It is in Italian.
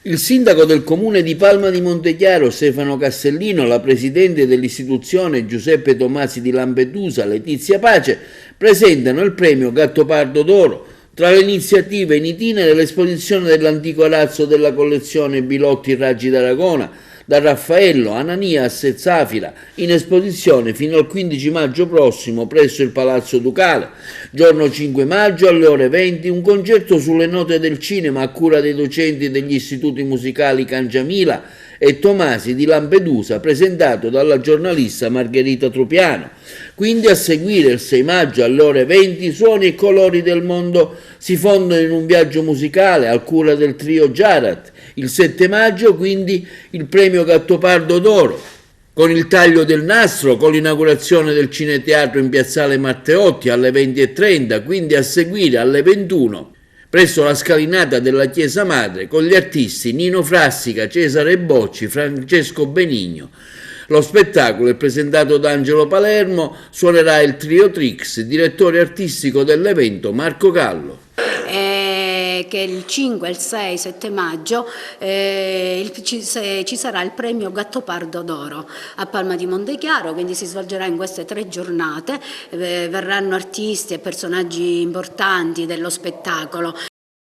Il sindaco del comune di Palma di Montechiaro, Stefano Castellino, la presidente dell'istituzione Giuseppe Tomasi di Lampedusa, Letizia Pace, presentano il premio Gattopardo d'Oro. Tra le iniziative in itinere l'esposizione dell'antico arazzo della collezione Bilotti Raggi d'Aragona, da Raffaello, Ananias e Zafira, in esposizione fino al 15 maggio prossimo presso il Palazzo Ducale. Giorno 5 maggio alle ore 20 un concerto sulle note del cinema a cura dei docenti degli istituti musicali Cangiamila e Tomasi di Lampedusa, presentato dalla giornalista Margherita Trupiano. Quindi a seguire il 6 maggio alle ore 20 suoni e colori del mondo si fondono in un viaggio musicale a cura del trio Jarat. Il 7 maggio quindi il premio Gattopardo d'Oro, con il taglio del nastro, con l'inaugurazione del Cineteatro in piazzale Matteotti alle 20:30, quindi a seguire alle 21 presso la scalinata della Chiesa Madre con gli artisti Nino Frassica, Cesare Bocci, Francesco Benigno. Lo spettacolo è presentato da Angelo Palermo, suonerà il trio Trix, direttore artistico dell'evento Marco Gallo. Che il 5, il 6, 7 maggio ci sarà il premio Gattopardo d'Oro a Palma di Montechiaro, quindi si svolgerà in queste 3 giornate, verranno artisti e personaggi importanti dello spettacolo.